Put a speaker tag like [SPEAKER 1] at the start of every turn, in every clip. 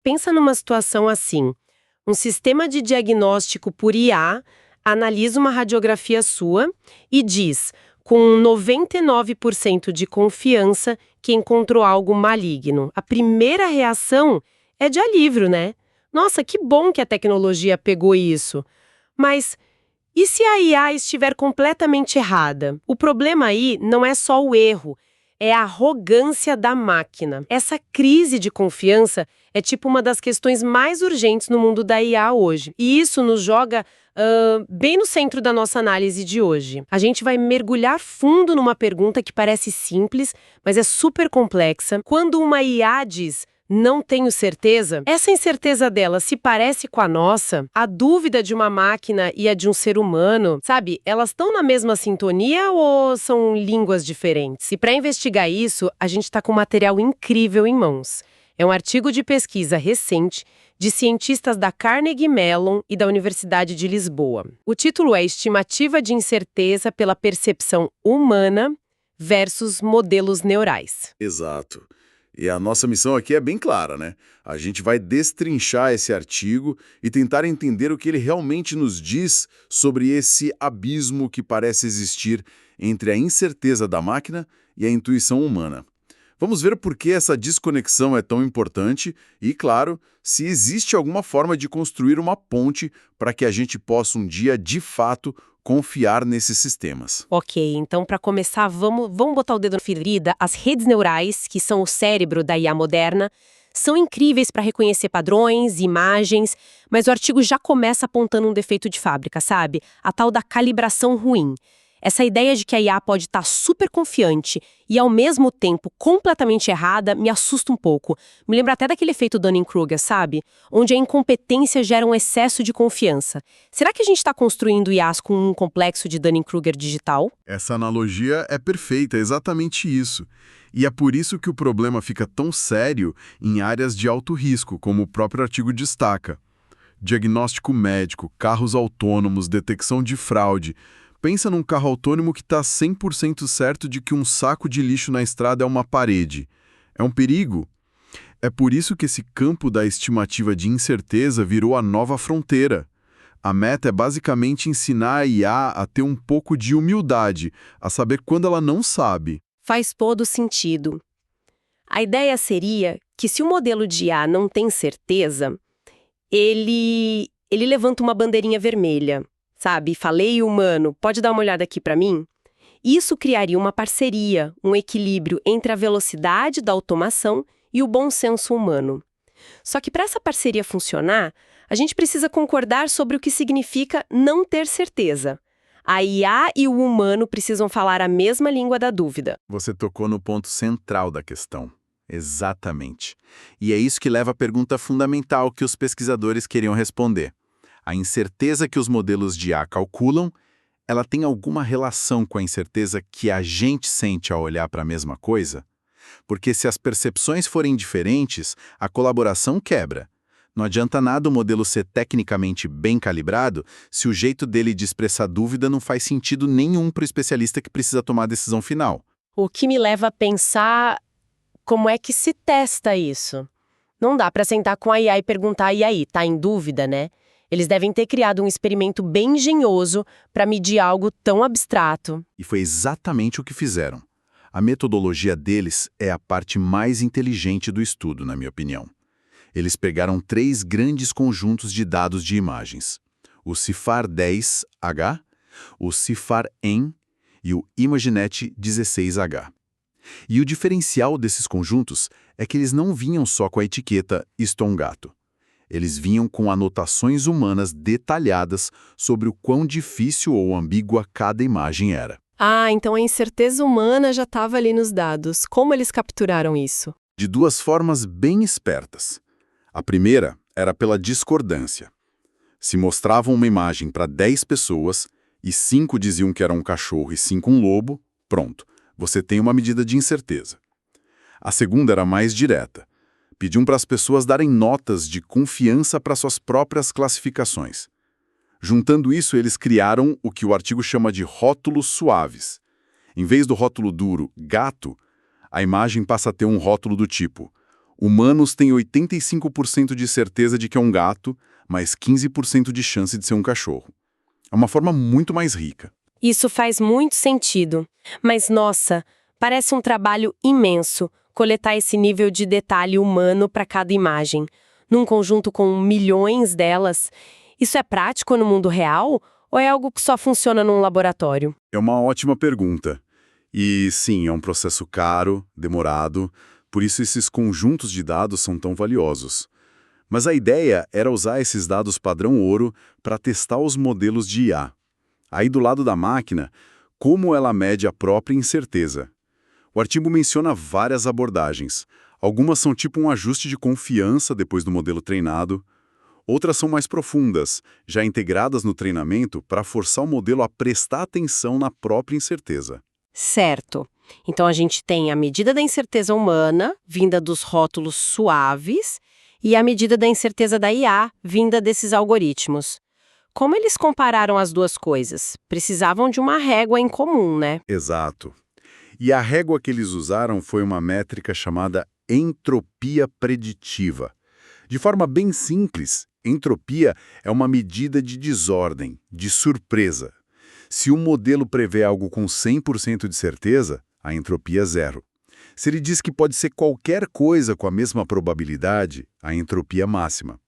[SPEAKER 1] Pensa numa situação assim. Um sistema de diagnóstico por IA analisa uma radiografia sua e diz, com 99% de confiança, que encontrou algo maligno. A primeira reação é de alívio, né? Nossa, que bom que a tecnologia pegou isso. Mas e se a IA estiver completamente errada? O problema aí não é só o erro, é a arrogância da máquina. Essa crise de confiança é tipo uma das questões mais urgentes no mundo da IA hoje. E isso nos joga bem no centro da nossa análise de hoje. A gente vai mergulhar fundo numa pergunta que parece simples, mas é super complexa. Quando uma IA diz "não tenho certeza", essa incerteza dela se parece com a nossa? A dúvida de uma máquina e a de um ser humano, sabe, elas estão na mesma sintonia ou são línguas diferentes? E para investigar isso, a gente está com um material incrível em mãos. É um artigo de pesquisa recente de cientistas da Carnegie Mellon e da Universidade de Lisboa. O título é Estimativa de Incerteza pela Percepção Humana versus Modelos Neurais.
[SPEAKER 2] Exato. E a nossa missão aqui é bem clara, né? A gente vai destrinchar esse artigo e tentar entender o que ele realmente nos diz sobre esse abismo que parece existir entre a incerteza da máquina e a intuição humana. Vamos ver por que essa desconexão é tão importante e, claro, se existe alguma forma de construir uma ponte para que a gente possa um dia, de fato, confiar nesses sistemas.
[SPEAKER 1] Ok, então para começar, vamos botar o dedo na ferida. As redes neurais, que são o cérebro da IA moderna, são incríveis para reconhecer padrões, imagens, mas o artigo já começa apontando um defeito de fábrica, sabe? A tal da calibração ruim. Essa ideia de que a IA pode estar super confiante e, ao mesmo tempo, completamente errada, me assusta um pouco. Me lembra até daquele efeito Dunning-Kruger, sabe? Onde a incompetência gera um excesso de confiança. Será que a gente está construindo IAs com um complexo de Dunning-Kruger digital?
[SPEAKER 3] Essa analogia é perfeita, é exatamente isso. E é por isso que o problema fica tão sério em áreas de alto risco, como o próprio artigo destaca. Diagnóstico médico, carros autônomos, detecção de fraude. Pensa num carro autônomo que está 100% certo de que um saco de lixo na estrada é uma parede. É um perigo. É por isso que esse campo da estimativa de incerteza virou a nova fronteira. A meta é basicamente ensinar a IA a ter um pouco de humildade, a saber quando ela não sabe.
[SPEAKER 1] Faz todo sentido. A ideia seria que se o modelo de IA não tem certeza, ele levanta uma bandeirinha vermelha. Sabe, falei humano, pode dar uma olhada aqui para mim? Isso criaria uma parceria, um equilíbrio entre a velocidade da automação e o bom senso humano. Só que para essa parceria funcionar, a gente precisa concordar sobre o que significa não ter certeza. A IA e o humano precisam falar a mesma língua da dúvida.
[SPEAKER 3] Você tocou no ponto central da questão. Exatamente. E é isso que leva à pergunta fundamental que os pesquisadores queriam responder. A incerteza que os modelos de IA calculam, ela tem alguma relação com a incerteza que a gente sente ao olhar para a mesma coisa? Porque se as percepções forem diferentes, a colaboração quebra. Não adianta nada o modelo ser tecnicamente bem calibrado se o jeito dele de expressar dúvida não faz sentido nenhum para o especialista que precisa tomar a decisão final.
[SPEAKER 1] O que me leva a pensar como é que se testa isso. Não dá para sentar com a IA e perguntar, e aí, tá em dúvida, né? Eles devem ter criado um experimento bem engenhoso para medir algo tão abstrato.
[SPEAKER 3] E foi exatamente o que fizeram. A metodologia deles é a parte mais inteligente do estudo, na minha opinião. Eles pegaram 3 grandes conjuntos de dados de imagens. O CIFAR-10H, o CIFAR-EM e o ImageNet 16H. E o diferencial desses conjuntos é que eles não vinham só com a etiqueta "isto é um gato". Eles vinham com anotações humanas detalhadas sobre o quão difícil ou ambígua cada imagem era.
[SPEAKER 1] Ah, então a incerteza humana já estava ali nos dados. Como eles capturaram isso?
[SPEAKER 3] De 2 formas bem espertas. A primeira era pela discordância. Se mostravam uma imagem para 10 pessoas e 5 diziam que era um cachorro e 5 um lobo, pronto, você tem uma medida de incerteza. A segunda era mais direta. Pediam para as pessoas darem notas de confiança para suas próprias classificações. Juntando isso, eles criaram o que o artigo chama de rótulos suaves. Em vez do rótulo duro, gato, a imagem passa a ter um rótulo do tipo: Humanos têm 85% de certeza de que é um gato, mas 15% de chance de ser um cachorro. É uma forma muito mais rica.
[SPEAKER 1] Isso faz muito sentido. Mas, nossa, parece um trabalho imenso coletar esse nível de detalhe humano para cada imagem, num conjunto com milhões delas. Isso é prático no mundo real ou é algo que só funciona num laboratório?
[SPEAKER 3] É uma ótima pergunta. E sim, é um processo caro, demorado, por isso esses conjuntos de dados são tão valiosos. Mas a ideia era usar esses dados padrão ouro para testar os modelos de IA. Aí do lado da máquina, como ela mede a própria incerteza. O artigo menciona várias abordagens. Algumas são tipo um ajuste de confiança depois do modelo treinado. Outras são mais profundas, já integradas no treinamento para forçar o modelo a prestar atenção na própria incerteza.
[SPEAKER 1] Certo. Então a gente tem a medida da incerteza humana, vinda dos rótulos suaves, e a medida da incerteza da IA, vinda desses algoritmos. Como eles compararam as duas coisas? Precisavam de uma régua em comum, né?
[SPEAKER 3] Exato. E a régua que eles usaram foi uma métrica chamada entropia preditiva. De forma bem simples, entropia é uma medida de desordem, de surpresa. Se o modelo prevê algo com 100% de certeza, a entropia é zero. Se ele diz que pode ser qualquer coisa com a mesma probabilidade, a entropia é máxima.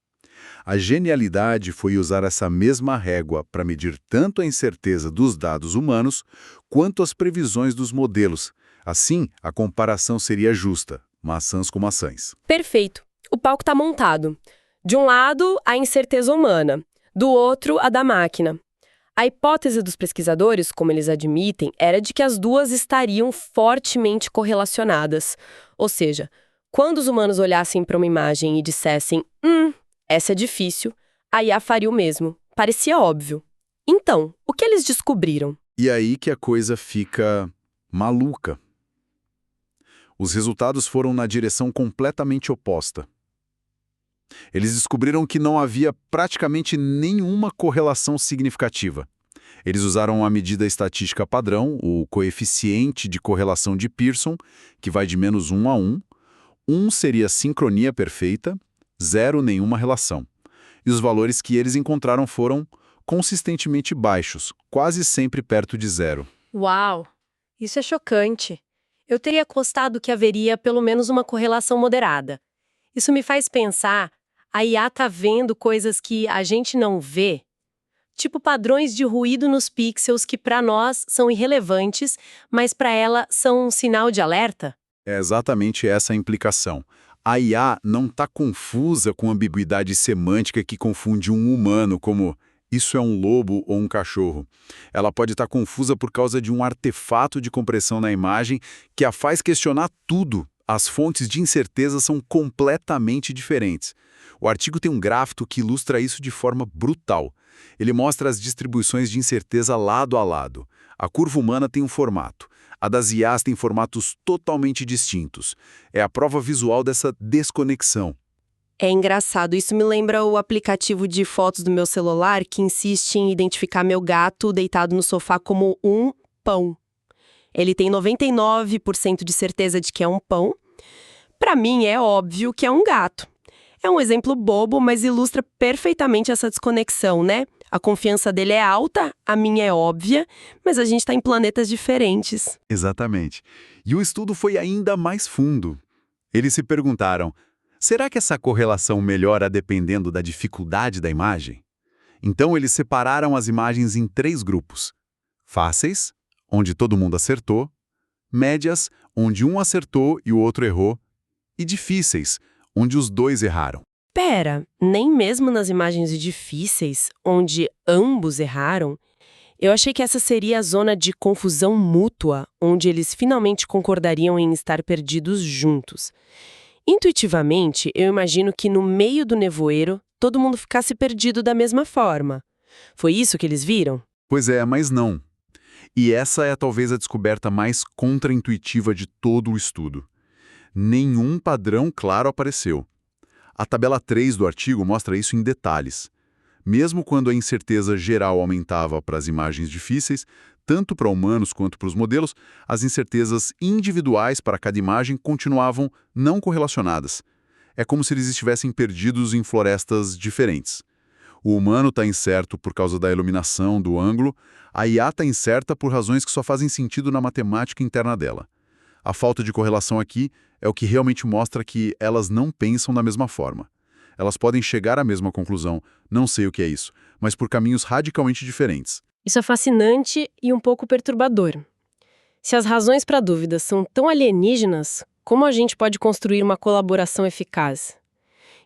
[SPEAKER 3] A genialidade foi usar essa mesma régua para medir tanto a incerteza dos dados humanos quanto as previsões dos modelos. Assim, a comparação seria justa, maçãs com maçãs.
[SPEAKER 1] Perfeito. O palco está montado. De um lado, a incerteza humana. Do outro, a da máquina. A hipótese dos pesquisadores, como eles admitem, era de que as duas estariam fortemente correlacionadas. Ou seja, quando os humanos olhassem para uma imagem e dissessem essa é difícil, a IA faria o mesmo. Parecia óbvio. Então, o que eles descobriram?
[SPEAKER 3] E aí que a coisa fica maluca. Os resultados foram na direção completamente oposta. Eles descobriram que não havia praticamente nenhuma correlação significativa. Eles usaram a medida estatística padrão, o coeficiente de correlação de Pearson, que vai de -1 a 1. 1 seria sincronia perfeita, 0 nenhuma relação. E os valores que eles encontraram foram consistentemente baixos, quase sempre perto de 0.
[SPEAKER 1] Uau! Isso é chocante. Eu teria apostado que haveria pelo menos uma correlação moderada. Isso me faz pensar, a IA está vendo coisas que a gente não vê? Tipo padrões de ruído nos pixels que para nós são irrelevantes, mas para ela são um sinal de alerta?
[SPEAKER 3] É exatamente essa a implicação. A IA não está confusa com ambiguidade semântica que confunde um humano como isso é um lobo ou um cachorro. Ela pode estar confusa por causa de um artefato de compressão na imagem que a faz questionar tudo. As fontes de incerteza são completamente diferentes. O artigo tem um gráfico que ilustra isso de forma brutal. Ele mostra as distribuições de incerteza lado a lado. A curva humana tem um formato. A das IAs tem formatos totalmente distintos. É a prova visual dessa desconexão.
[SPEAKER 1] É engraçado, isso me lembra o aplicativo de fotos do meu celular que insiste em identificar meu gato deitado no sofá como um pão. Ele tem 99% de certeza de que é um pão. Para mim é óbvio que é um gato. É um exemplo bobo, mas ilustra perfeitamente essa desconexão, né? A confiança dele é alta, a minha é óbvia, mas a gente está em planetas diferentes.
[SPEAKER 3] Exatamente. E o estudo foi ainda mais fundo. Eles se perguntaram, será que essa correlação melhora dependendo da dificuldade da imagem? Então eles separaram as imagens em 3 grupos. Fáceis, onde todo mundo acertou, médias, onde um acertou e o outro errou, e difíceis, onde os dois erraram.
[SPEAKER 1] Pera, nem mesmo nas imagens difíceis, onde ambos erraram? Eu achei que essa seria a zona de confusão mútua, onde eles finalmente concordariam em estar perdidos juntos. Intuitivamente, eu imagino que no meio do nevoeiro, todo mundo ficasse perdido da mesma forma. Foi isso que eles viram?
[SPEAKER 3] Pois é, mas não. E essa é talvez a descoberta mais contraintuitiva de todo o estudo. Nenhum padrão claro apareceu. A tabela 3 do artigo mostra isso em detalhes. Mesmo quando a incerteza geral aumentava para as imagens difíceis, tanto para humanos quanto para os modelos, as incertezas individuais para cada imagem continuavam não correlacionadas. É como se eles estivessem perdidos em florestas diferentes. O humano está incerto por causa da iluminação, do ângulo, a IA está incerta por razões que só fazem sentido na matemática interna dela. A falta de correlação aqui é o que realmente mostra que elas não pensam da mesma forma. Elas podem chegar à mesma conclusão, não sei o que é isso, mas por caminhos radicalmente diferentes.
[SPEAKER 1] Isso é fascinante e um pouco perturbador. Se as razões para dúvidas são tão alienígenas, como a gente pode construir uma colaboração eficaz?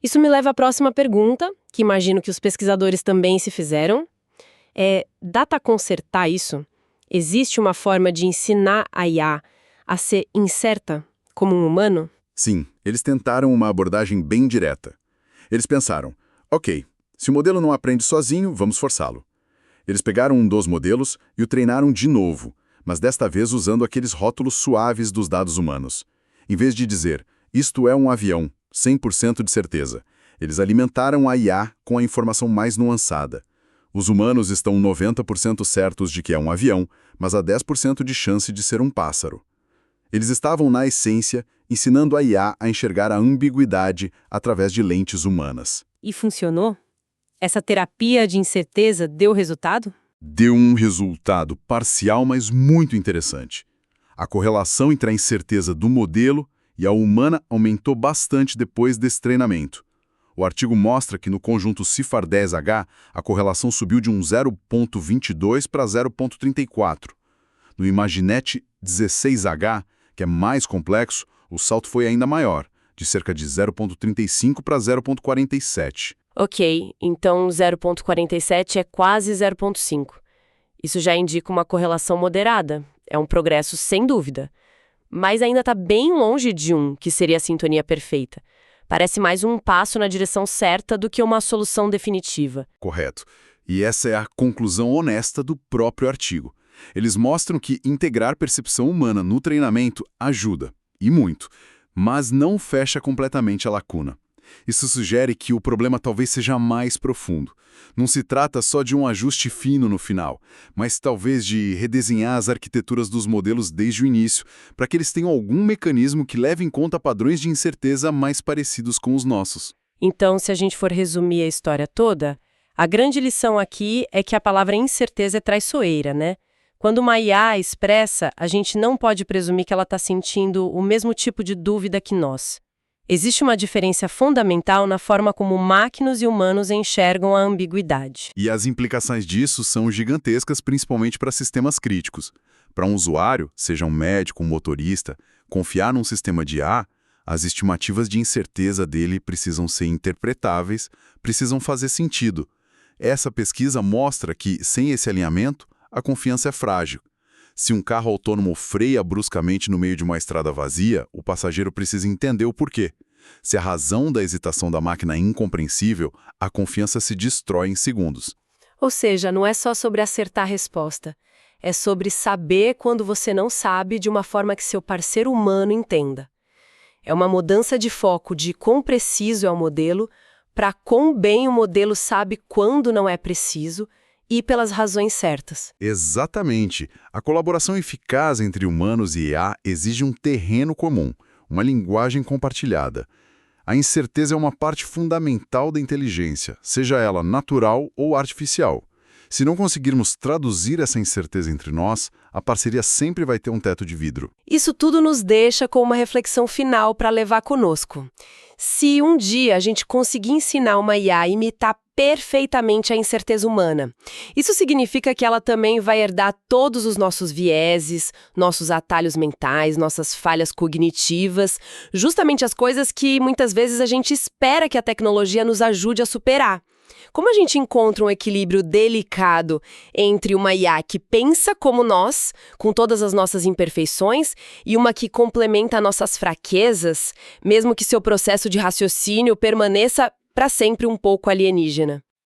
[SPEAKER 1] Isso me leva à próxima pergunta, que imagino que os pesquisadores também se fizeram. Dá para consertar isso? Existe uma forma de ensinar a IA a ser incerta, como um humano?
[SPEAKER 2] Sim, eles tentaram uma abordagem bem direta. Eles pensaram, ok, se o modelo não aprende sozinho, vamos forçá-lo. Eles pegaram um dos modelos e o treinaram de novo, mas desta vez usando aqueles rótulos suaves dos dados humanos. Em vez de dizer, isto é um avião, 100% de certeza, eles alimentaram a IA com a informação mais nuançada. Os humanos estão 90% certos de que é um avião, mas há 10% de chance de ser um pássaro. Eles estavam, na essência, ensinando a IA a enxergar a ambiguidade através de lentes humanas.
[SPEAKER 1] E funcionou? Essa terapia de incerteza deu resultado?
[SPEAKER 2] Deu um resultado parcial, mas muito interessante. A correlação entre a incerteza do modelo e a humana aumentou bastante depois desse treinamento. O artigo mostra que no conjunto CIFAR-10H, a correlação subiu de um 0,22 para 0,34. No Imaginet 16H, que é mais complexo, o salto foi ainda maior, de cerca de 0,35 para 0,47.
[SPEAKER 1] Ok, então 0,47 é quase 0,5. Isso já indica uma correlação moderada. É um progresso sem dúvida. Mas ainda está bem longe de que seria a sintonia perfeita. Parece mais um passo na direção certa do que uma solução definitiva.
[SPEAKER 2] Correto. E essa é a conclusão honesta do próprio artigo. Eles mostram que integrar percepção humana no treinamento ajuda, e muito, mas não fecha completamente a lacuna. Isso sugere que o problema talvez seja mais profundo. Não se trata só de um ajuste fino no final, mas talvez de redesenhar as arquiteturas dos modelos desde o início, para que eles tenham algum mecanismo que leve em conta padrões de incerteza mais parecidos com os nossos.
[SPEAKER 1] Então, se a gente for resumir a história toda, a grande lição aqui é que a palavra incerteza é traiçoeira, né? Quando uma IA expressa, a gente não pode presumir que ela está sentindo o mesmo tipo de dúvida que nós. Existe uma diferença fundamental na forma como máquinas e humanos enxergam a ambiguidade.
[SPEAKER 2] E as implicações disso são gigantescas, principalmente para sistemas críticos. Para um usuário, seja um médico, um motorista, confiar num sistema de IA, as estimativas de incerteza dele precisam ser interpretáveis, precisam fazer sentido. Essa pesquisa mostra que, sem esse alinhamento, a confiança é frágil. Se um carro autônomo freia bruscamente no meio de uma estrada vazia, o passageiro precisa entender o porquê. Se a razão da hesitação da máquina é incompreensível, a confiança se destrói em segundos.
[SPEAKER 1] Ou seja, não é só sobre acertar a resposta. É sobre saber quando você não sabe de uma forma que seu parceiro humano entenda. É uma mudança de foco de quão preciso é o modelo para quão bem o modelo sabe quando não é preciso e pelas razões certas.
[SPEAKER 2] Exatamente. A colaboração eficaz entre humanos e IA exige um terreno comum, uma linguagem compartilhada. A incerteza é uma parte fundamental da inteligência, seja ela natural ou artificial. Se não conseguirmos traduzir essa incerteza entre nós, a parceria sempre vai ter um teto de vidro.
[SPEAKER 1] Isso tudo nos deixa com uma reflexão final para levar conosco. Se um dia a gente conseguir ensinar uma IA a imitar perfeitamente a incerteza humana, isso significa que ela também vai herdar todos os nossos vieses, nossos atalhos mentais, nossas falhas cognitivas, justamente as coisas que muitas vezes a gente espera que a tecnologia nos ajude a superar. Como a gente encontra um equilíbrio delicado entre uma IA que pensa como nós, com todas as nossas imperfeições, e uma que complementa nossas fraquezas, mesmo que seu processo de raciocínio permaneça para sempre um pouco alienígena?